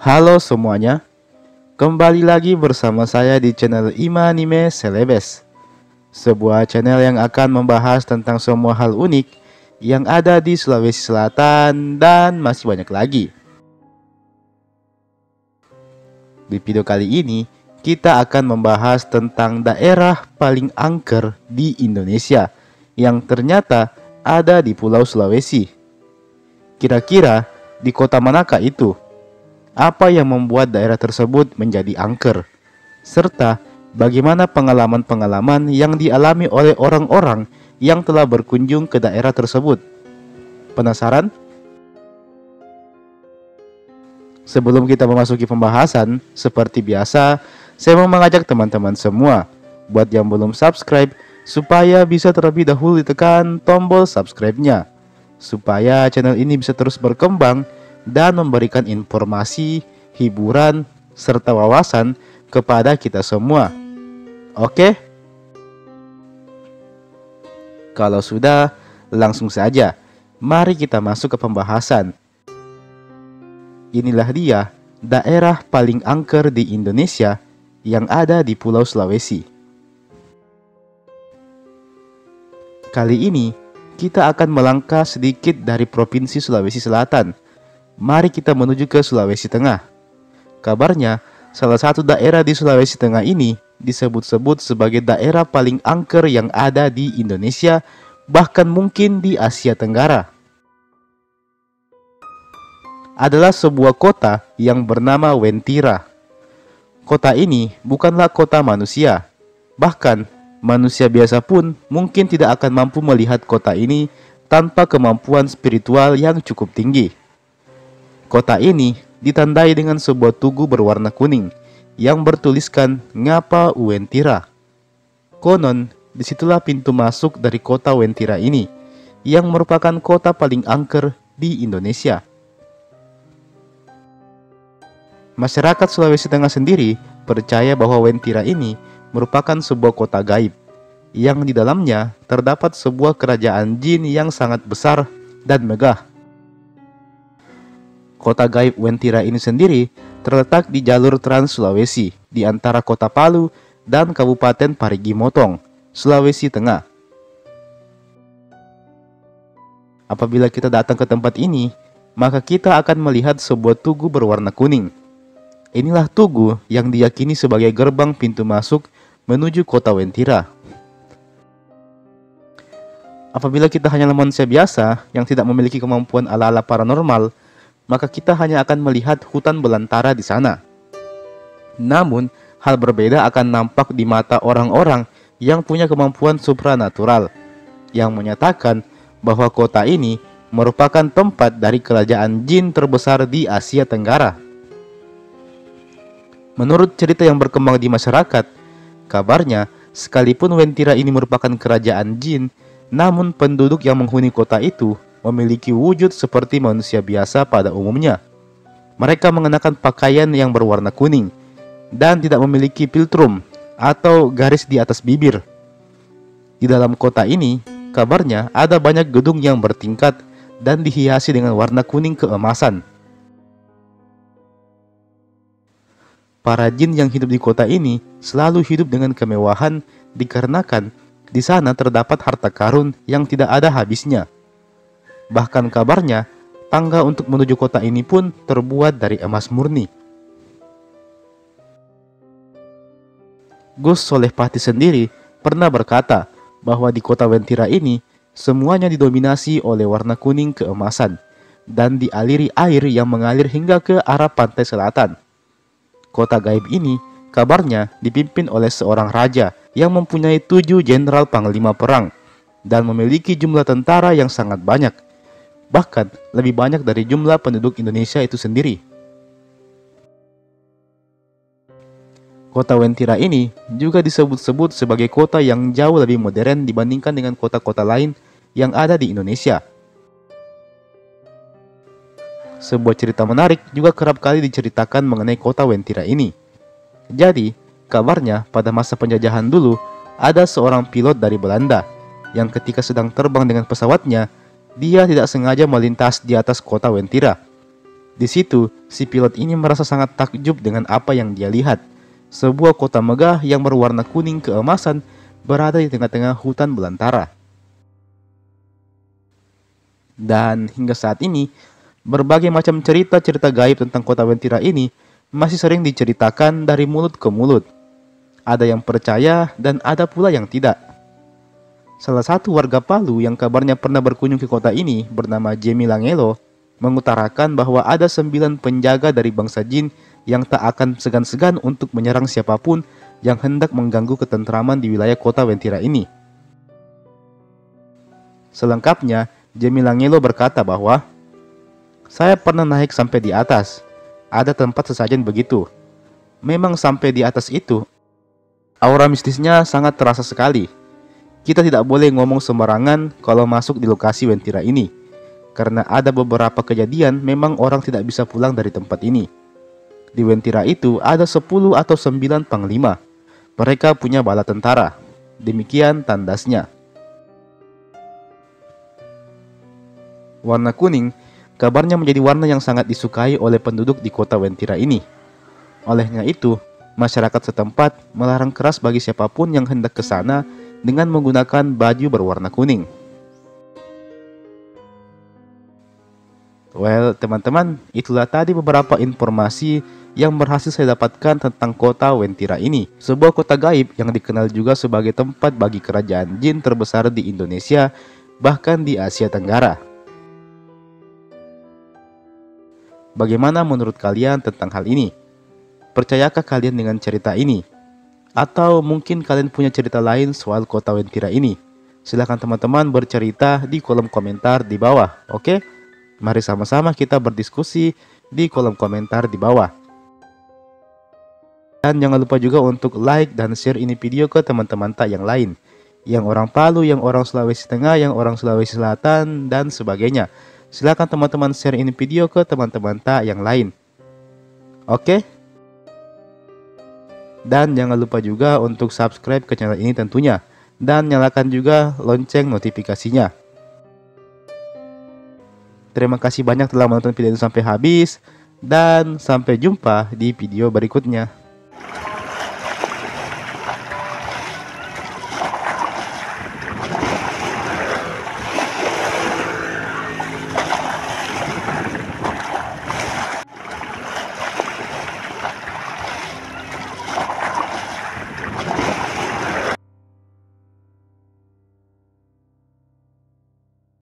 Halo semuanya, kembali lagi bersama saya di channel Ima Anime Celebes, sebuah channel yang akan membahas tentang semua hal unik yang ada di Sulawesi Selatan dan masih banyak lagi. Di video kali ini, kita akan membahas tentang daerah paling angker di Indonesia yang ternyata ada di Pulau Sulawesi. Kira-kira di kota manakah itu? Apa yang membuat daerah tersebut menjadi angker? Serta bagaimana pengalaman-pengalaman yang dialami oleh orang-orang yang telah berkunjung ke daerah tersebut? Penasaran? Sebelum kita memasuki pembahasan, seperti biasa, saya mau mengajak teman-teman semua buat yang belum subscribe supaya bisa terlebih dahulu ditekan tombol subscribe-nya, supaya channel ini bisa terus berkembang dan memberikan informasi, hiburan, serta wawasan kepada kita semua. Oke? Kalau sudah, langsung saja. Mari kita masuk ke pembahasan. Inilah dia daerah paling angker di Indonesia yang ada di Pulau Sulawesi. Kali ini, kita akan melangkah sedikit dari Provinsi Sulawesi Selatan. Mari kita menuju ke Sulawesi Tengah. Kabarnya, salah satu daerah di Sulawesi Tengah ini disebut-sebut sebagai daerah paling angker yang ada di Indonesia, bahkan mungkin di Asia Tenggara. Adalah sebuah kota yang bernama Wentira. Kota ini bukanlah kota manusia. Bahkan, manusia biasa pun mungkin tidak akan mampu melihat kota ini tanpa kemampuan spiritual yang cukup tinggi. Kota ini ditandai dengan sebuah tugu berwarna kuning yang bertuliskan Ngapa Uwentira. Konon, disitulah pintu masuk dari kota Wentira ini, yang merupakan kota paling angker di Indonesia. Masyarakat Sulawesi Tengah sendiri percaya bahwa Wentira ini merupakan sebuah kota gaib, yang di dalamnya terdapat sebuah kerajaan jin yang sangat besar dan megah. Kota gaib Wentira ini sendiri terletak di jalur Trans Sulawesi di antara kota Palu dan Kabupaten Parigi Motong, Sulawesi Tengah. Apabila kita datang ke tempat ini, maka kita akan melihat sebuah tugu berwarna kuning. Inilah tugu yang diyakini sebagai gerbang pintu masuk menuju kota Wentira. Apabila kita hanyalah manusia biasa yang tidak memiliki kemampuan ala-ala paranormal, maka kita hanya akan melihat hutan belantara di sana. Namun, hal berbeda akan nampak di mata orang-orang yang punya kemampuan supranatural, yang menyatakan bahwa kota ini merupakan tempat dari kerajaan jin terbesar di Asia Tenggara. Menurut cerita yang berkembang di masyarakat, kabarnya sekalipun Wentira ini merupakan kerajaan jin, namun penduduk yang menghuni kota itu memiliki wujud seperti manusia biasa pada umumnya. Mereka mengenakan pakaian yang berwarna kuning dan tidak memiliki philtrum atau garis di atas bibir. Di dalam kota ini, kabarnya ada banyak gedung yang bertingkat dan dihiasi dengan warna kuning keemasan. Para jin yang hidup di kota ini selalu hidup dengan kemewahan dikarenakan di sana terdapat harta karun yang tidak ada habisnya. Bahkan kabarnya, tangga untuk menuju kota ini pun terbuat dari emas murni. Gus Solehpati sendiri pernah berkata bahwa di kota Wentira ini, semuanya didominasi oleh warna kuning keemasan dan dialiri air yang mengalir hingga ke arah pantai selatan. Kota gaib ini kabarnya dipimpin oleh seorang raja yang mempunyai 7 jenderal panglima perang dan memiliki jumlah tentara yang sangat banyak. Bahkan lebih banyak dari jumlah penduduk Indonesia itu sendiri. Kota Wentira ini juga disebut-sebut sebagai kota yang jauh lebih modern dibandingkan dengan kota-kota lain yang ada di Indonesia. Sebuah cerita menarik juga kerap kali diceritakan mengenai kota Wentira ini. Jadi, kabarnya pada masa penjajahan dulu, ada seorang pilot dari Belanda yang ketika sedang terbang dengan pesawatnya, dia tidak sengaja melintas di atas kota Wentira. Di situ, si pilot ini merasa sangat takjub dengan apa yang dia lihat. Sebuah kota megah yang berwarna kuning keemasan berada di tengah-tengah hutan belantara. Dan hingga saat ini, berbagai macam cerita-cerita gaib tentang kota Wentira ini masih sering diceritakan dari mulut ke mulut. Ada yang percaya dan ada pula yang tidak. Salah satu warga Palu yang kabarnya pernah berkunjung ke kota ini bernama Jemi Langelo mengutarakan bahwa ada 9 penjaga dari bangsa jin yang tak akan segan-segan untuk menyerang siapapun yang hendak mengganggu ketentraman di wilayah kota Wentira ini. Selengkapnya, Jemi Langelo berkata bahwa saya pernah naik sampai di atas. Ada tempat sesajen begitu. Memang sampai di atas itu, aura mistisnya sangat terasa sekali. Kita tidak boleh ngomong sembarangan kalau masuk di lokasi Wentira ini. Karena ada beberapa kejadian memang orang tidak bisa pulang dari tempat ini. Di Wentira itu ada 10 atau 9 panglima. Mereka punya bala tentara. Demikian tandasnya. Warna kuning kabarnya menjadi warna yang sangat disukai oleh penduduk di kota Wentira ini. Olehnya itu, masyarakat setempat melarang keras bagi siapapun yang hendak ke sana dengan menggunakan baju berwarna kuning. Well, teman-teman, itulah tadi beberapa informasi yang berhasil saya dapatkan tentang kota Wentira ini. Sebuah kota gaib yang dikenal juga sebagai tempat bagi kerajaan jin terbesar di Indonesia, bahkan di Asia Tenggara. Bagaimana menurut kalian tentang hal ini? Percayakah kalian dengan cerita ini? Atau mungkin kalian punya cerita lain soal kota Wentira ini? Silahkan teman-teman bercerita di kolom komentar di bawah, oke? Mari sama-sama kita berdiskusi di kolom komentar di bawah. Dan jangan lupa juga untuk like dan share ini video ke teman-teman tak yang lain. Yang orang Palu, yang orang Sulawesi Tengah, yang orang Sulawesi Selatan, dan sebagainya. Silakan teman-teman share ini video ke teman-teman tak yang lain. Oke? Dan jangan lupa juga untuk subscribe ke channel ini tentunya. Dan nyalakan juga lonceng notifikasinya. Terima kasih banyak telah menonton video ini sampai habis. Dan sampai jumpa di video berikutnya.